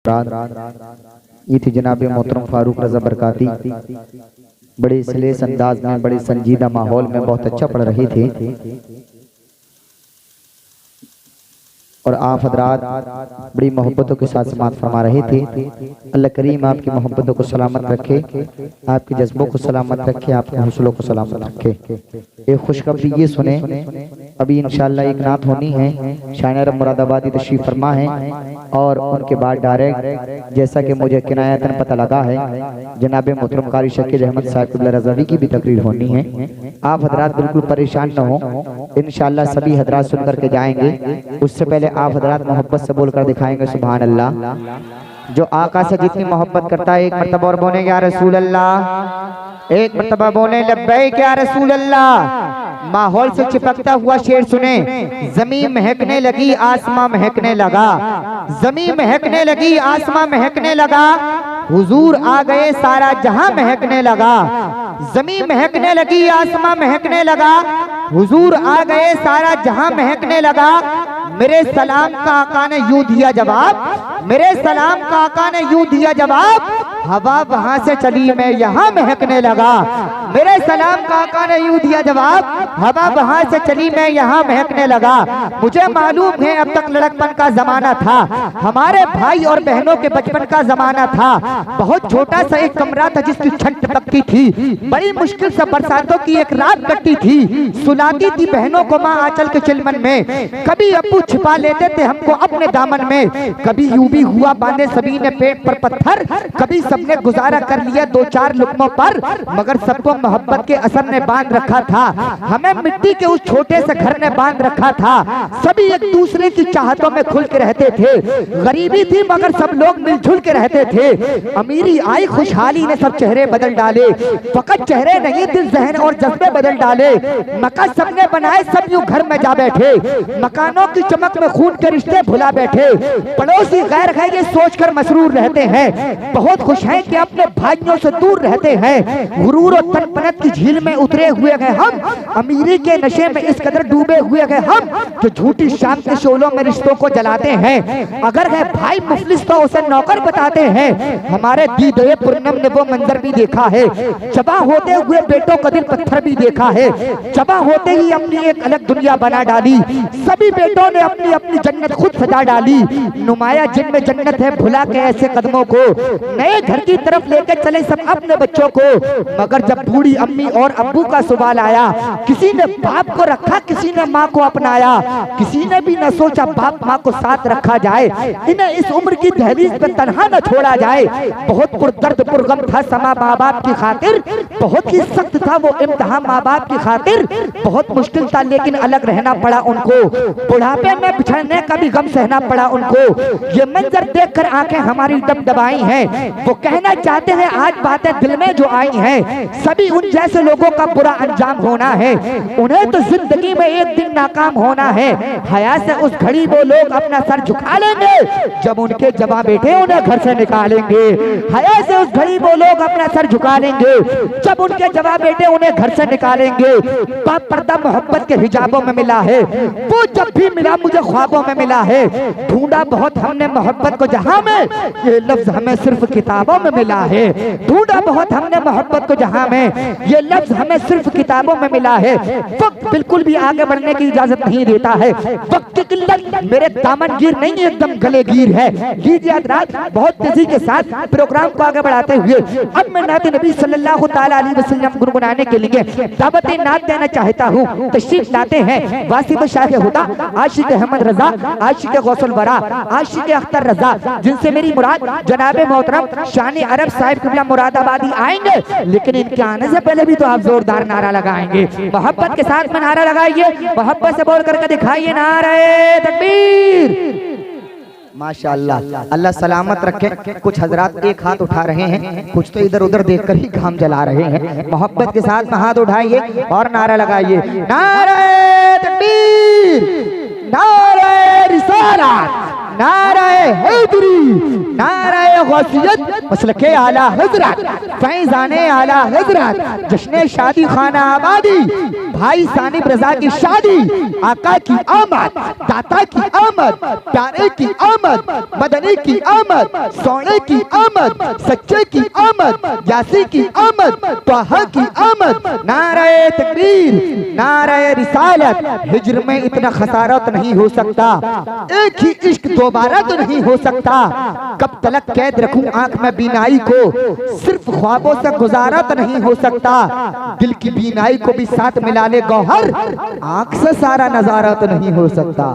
ये थी जनाब मोहतरम फारूक रजा बरकाती, बड़े सलेस अंदाज में, बड़े संजीदा माहौल में बहुत अच्छा पढ़ रहे थे। और आप हजरात बड़ी मोहब्बतों के साथ समात फरमा रहे थे। अल्लाह करीम आपकी मोहब्बतों को सलामत रखे, आपके जज्बों को सलामत रखे, आपके हौसलों को सलामत रखे। एक खुशखबरी ये सुने, अभी इंशाअल्लाह एक नात होनी है, शायर मुरादाबादी तशरीफ फरमा है और उनके बाद डायरेक्ट जैसा कि मुझे किनायतन पता लगा है जनाब मोहतरम कारी शकील अहमद साहब क़िबला रज़वी की भी तकरीर होनी है। आप हजरात बिल्कुल परेशान न हो, इंशाअल्लाह सभी हजरात सुन करके जाएंगे। उससे पहले आप हजरात मोहब्बत से बोलकर दिखाएंगे सुभान अल्लाह। जो आका से जितनी मोहब्बत करता है एक मरतबा और बोले या रसूल अल्लाह, एक मरतबा बोले लब्बैक या रसूल अल्लाह। माहौल से चिपकता हुआ शेर सुने। जमीन महकने लगी आसमां महकने लगा, जमीन महकने लगी आसमां महकने लगा, हुजूर आ गए सारा जहां महकने लगा। जमीन महकने लगी आसमां महकने लगा, हुजूर आ गए सारा जहां महकने लगा। मेरे सलाम का आका ने यूं दिया जवाब, मेरे सलाम का आका ने यूं दिया जवाब, हवा वहां से चली मैं यहाँ महकने लगा। मेरे सलाम का आका ने यूं दिया जवाब, हवा वहां से चली मैं यहाँ महकने लगा। मुझे मालूम है अब तक लड़कपन का जमाना था, हमारे भाई और बहनों के बचपन का जमाना था। बहुत छोटा सा एक कमरा था जिसकी छत टपकती थी, बड़ी मुश्किल से बरसातों की एक रात कटती थी। सुलाती थी बहनों को माँ आंचल के चिलमन में, कभी अब्बू छिपा लेते थे हमको अपने दामन में। कभी यूं भी हुआ बांधे सभी ने पेट पर पत्थर, कभी सबने गुजारा कर लिया दो चार लुकमों पर, मगर सबको मोहब्बत के असर ने बांध रखा था। हमें मिट्टी के उस छोटे से घर ने बांध रखा था। सभी एक दूसरे की चाहतों में खुल के रहते थे। गरीबी थी मगर सब लोग मिलजुल के रहते थे। अमीरी आई खुशहाली ने सब चेहरे बदल डाले, फकत चेहरे नहीं दिल जहन और जज्बे बदल डाले। मकान सबने बनाए सब यूं घर में जा बैठे, मकानों की चमक में खून के रिश्ते भुला बैठे। पड़ोसी गैर है ये सोचकर मसरूर रहते हैं, बहुत खुश हैं कि अपने भाइयों से दूर रहते हैं। गुरूर और तनपनत की झील में उतरे हुए गए हम, अमीरी के नशे में इस कदर डूबे हुए गए हम जो झूठी शाम के शोलों में रिश्तों को जलाते हैं। अगर है भाई मुफलिस तो उसे नौकर बताते हैं। हमारे दीदे पूर्णम ने वो मंजर भी देखा है, जबा होते हुए बेटों का दिल पत्थर भी देखा है। जबा होते ही अपनी एक अलग दुनिया बना डाली, सभी बेटों ने अपनी अपनी जन्नत खुद सजा डाली। नुमाया जिनमें जन्नत है भुला के ऐसे कदमों को, नए घर की तरफ लेकर चले सब अपने बच्चों को। मगर जब बूढ़ी अम्मी और अब्बू का सवाल आया, किसी ने बाप को रखा किसी ने माँ को अपनाया, किसी ने भी न सोचा बाप माँ को साथ रखा जाए, इन्हें इस उम्र की दहलीज पे तन्हा न छोड़ा जाए। बहुत पुरदर्द पुरगम था समा माँ बाप की खातिर, बहुत ही सख्त था वो इम्तिहान माँ बाप की खातिर। बहुत मुश्किल था लेकिन अलग रहना पड़ा उनको, बुढ़ापे में बिछड़ने का भी गम सहना पड़ा उनको। ये मंजर देखकर आंखें हमारी दबदबाई हैं, वो कहना चाहते हैं आज बातें दिल में जो आई हैं। सभी उन जैसे लोगों का बुरा अंजाम होना है, उन्हें तो जिंदगी में एक दिन नाकाम होना है। हया से उस घड़ी वो लोग अपना सर झुका लेंगे जब उनके जवां बेटे उन्हें घर से निकालेंगे। हया से उस घड़ी वो लोग अपना सर झुका लेंगे जब उनके जवां बेटे उन्हें घर से निकालेंगे। बाप पर्दा मोहब्बत के हिजाबों में मिला है, वो जब भी मिला मुझे ख्वाबों में मिला है। ढूंढा बहुत हमने मोहब्बत को जहां में, ये लफ्ज हमें सिर्फ किताबों में मिला है। ढूंढा बहुत हमने मोहब्बत को जहां में, ये लफ्ज हमें सिर्फ किताबों में मिला है। वक्त बिल्कुल भी आगे बढ़ने की इजाजत नहीं देता है, वक्त की किल्लत मेरे दामन गिर नहीं एकदम गले गिर है। लीजिए हज़रात बहुत तेजी के साथ प्रोग्राम को आगे बढ़ाते हुए अब मैं नात नबी सल्लल्लाहु ताला अलैहि वसल्लम गुनगुनाने के लिए दावत नात देना चाहता हूँ। तशरीफ लाते हैं वासिफ शाह हुदा, आशिक अहमद रजा, आशिक गौसल वरा, आशिक अख्तर रजा, जिनसे मेरी मुराद जनाब मोहतरम शान अरब साहिब क़िबला मुरादाबादी आएंगे। लेकिन इनके आने से पहले भी तो आप जोरदार नारा लगाएंगे, मोहब्बत के साथ में नारा लगाइए, मोहब्बत से बोल करके दिखाइए नारे तकबीर। माशाअल्लाह, अल्लाह सलामत रखे। कुछ हजरात एक हाथ उठा रहे हैं, कुछ तो इधर उधर देखकर ही काम जला रहे हैं। मोहब्बत के साथ में हाथ उठाइए और नारा लगाइए, नारे तकबीर, नारे रिसालत, नाराए हैदरी, नाराए गौसियत, मसलके आला हजरत, फैजाने आला हजरत, जश्न शादी खाना आबादी, भाई सानिब रजा की शादी, आका की आमद, दाता की आमद, प्यारे की आमद, मदनी की आमद, सोने की आमद, सच्चे की आमद, यासी की आमद, त्वाहा की आमद, नाराए तकबीर, नाराए रिसालत। हिज्र में इतना खसारत नहीं हो सकता, एक ही इश्क दोबारा तो नहीं हो सकता। कब तलक कैद रखूं आंख में बीनाई को, सिर्फ ख्वाबों से गुजारा तो नहीं हो सकता। दिल की बीनाई को भी साथ मिला ले गौहर, आंख से सारा नजारा तो नहीं हो सकता।